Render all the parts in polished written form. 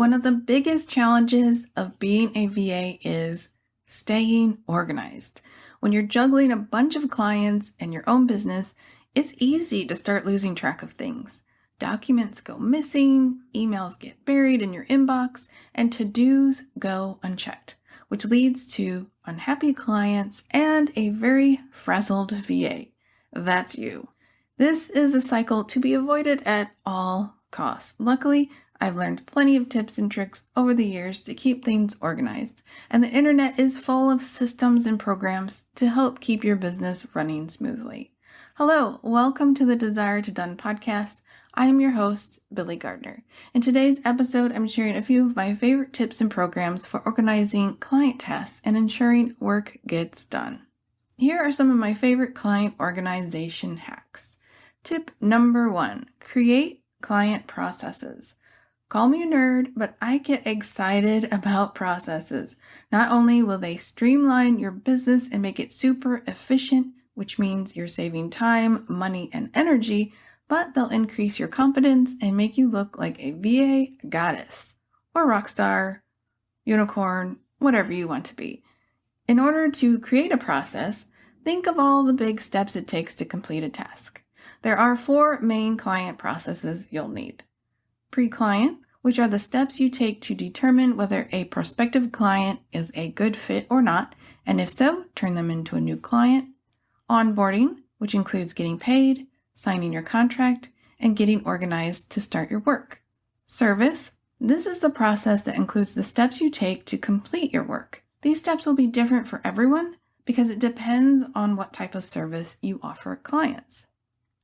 One of the biggest challenges of being a VA is staying organized. When you're juggling a bunch of clients and your own business, it's easy to start losing track of things. Documents go missing, emails get buried in your inbox, and to-dos go unchecked, which leads to unhappy clients and a very frazzled VA. That's you. This is a cycle to be avoided at all costs. Luckily, I've learned plenty of tips and tricks over the years to keep things organized, and the internet is full of systems and programs to help keep your business running smoothly. Hello, welcome to the Desire to Done podcast. I am your host, Billy Gardner. In today's episode, I'm sharing a few of my favorite tips and programs for organizing client tasks and ensuring work gets done. Here are some of my favorite client organization hacks. Tip number 1, create client processes. Call me a nerd, but I get excited about processes. Not only will they streamline your business and make it super efficient, which means you're saving time, money, and energy, but they'll increase your confidence and make you look like a VA goddess or rock star, unicorn, whatever you want to be. In order to create a process, think of all the big steps it takes to complete a task. There are 4 main client processes you'll need. Pre-client, which are the steps you take to determine whether a prospective client is a good fit or not, and if so, turn them into a new client. Onboarding, which includes getting paid, signing your contract, and getting organized to start your work. Service, this is the process that includes the steps you take to complete your work. These steps will be different for everyone because it depends on what type of service you offer clients.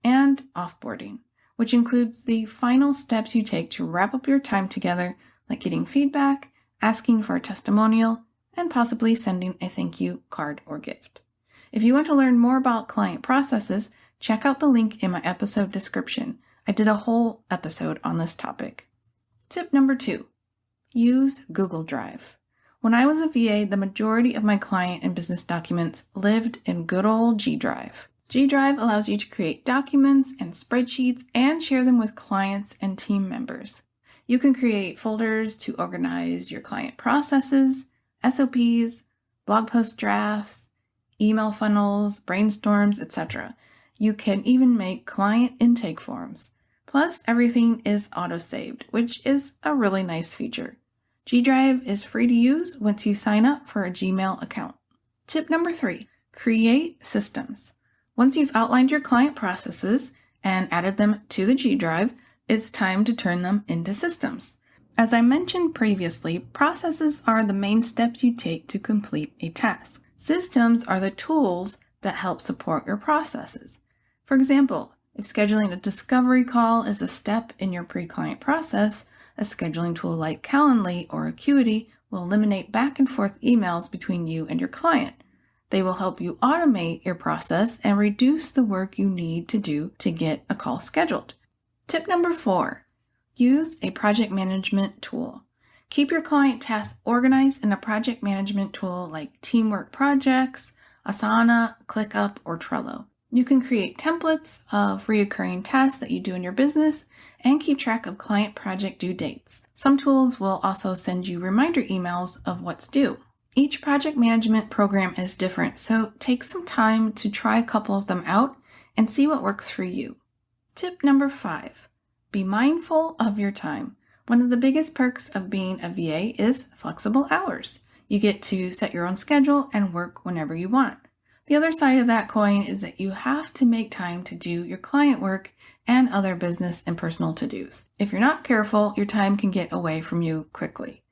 And offboarding, which includes the final steps you take to wrap up your time together, like getting feedback, asking for a testimonial, and possibly sending a thank you card or gift. If you want to learn more about client processes, check out the link in my episode description. I did a whole episode on this topic. Tip number 2, use Google Drive. When I was a VA, the majority of my client and business documents lived in good old G Drive. G Drive allows you to create documents and spreadsheets and share them with clients and team members. You can create folders to organize your client processes, SOPs, blog post drafts, email funnels, brainstorms, etc. You can even make client intake forms. Plus, everything is auto-saved, which is a really nice feature. G Drive is free to use once you sign up for a Gmail account. Tip number 3, create systems. Once you've outlined your client processes and added them to the G Drive, it's time to turn them into systems. As I mentioned previously, processes are the main steps you take to complete a task. Systems are the tools that help support your processes. For example, if scheduling a discovery call is a step in your pre-client process, a scheduling tool like Calendly or Acuity will eliminate back and forth emails between you and your client. They will help you automate your process and reduce the work you need to do to get a call scheduled. Tip number 4, use a project management tool. Keep your client tasks organized in a project management tool like Teamwork Projects, Asana, ClickUp, or Trello. You can create templates of recurring tasks that you do in your business and keep track of client project due dates. Some tools will also send you reminder emails of what's due. Each project management program is different, so take some time to try a couple of them out and see what works for you. Tip number 5, be mindful of your time. One of the biggest perks of being a VA is flexible hours. You get to set your own schedule and work whenever you want. The other side of that coin is that you have to make time to do your client work and other business and personal to-dos. If you're not careful, your time can get away from you quickly.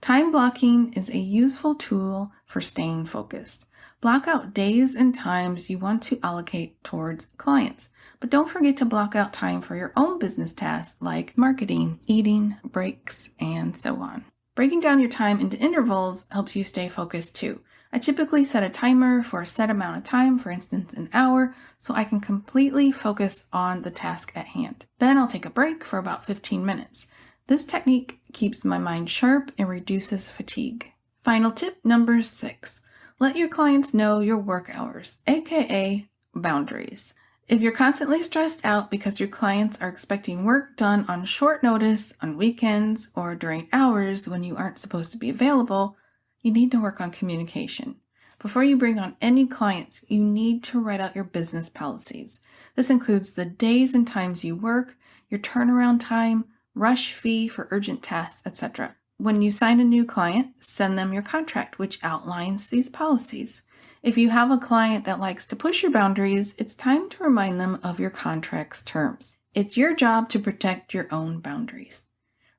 Time blocking is a useful tool for staying focused. Block out days and times you want to allocate towards clients, but don't forget to block out time for your own business tasks like marketing, eating, breaks, and so on. Breaking down your time into intervals helps you stay focused too. I typically set a timer for a set amount of time, for instance an hour, so I can completely focus on the task at hand. Then I'll take a break for about 15 minutes. This technique keeps my mind sharp and reduces fatigue. Final tip number 6, let your clients know your work hours, aka boundaries. If you're constantly stressed out because your clients are expecting work done on short notice, on weekends, or during hours when you aren't supposed to be available, you need to work on communication. Before you bring on any clients, you need to write out your business policies. This includes the days and times you work, your turnaround time, rush fee for urgent tasks, etc. When you sign a new client, send them your contract, which outlines these policies. If you have a client that likes to push your boundaries, it's time to remind them of your contract's terms. It's your job to protect your own boundaries.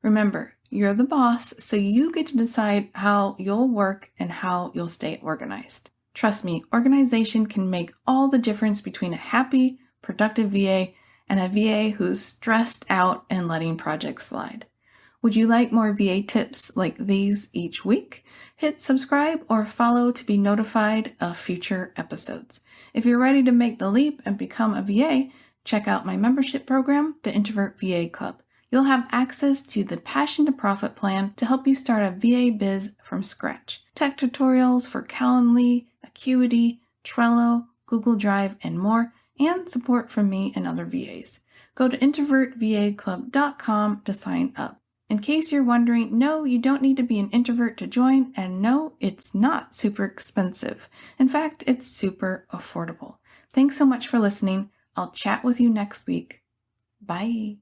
Remember, you're the boss, so you get to decide how you'll work and how you'll stay organized. Trust me, organization can make all the difference between a happy, productive VA and a VA who's stressed out and letting projects slide. Would you like more VA tips like these each week? Hit subscribe or follow to be notified of future episodes. If you're ready to make the leap and become a VA, check out my membership program, the Introvert VA Club. You'll have access to the Passion to Profit plan to help you start a VA biz from scratch. Tech tutorials for Calendly, Acuity, Trello, Google Drive, and more, and support from me and other VAs. Go to introvertvaclub.com to sign up. In case you're wondering, no, you don't need to be an introvert to join, and no, it's not super expensive. In fact, it's super affordable. Thanks so much for listening. I'll chat with you next week. Bye.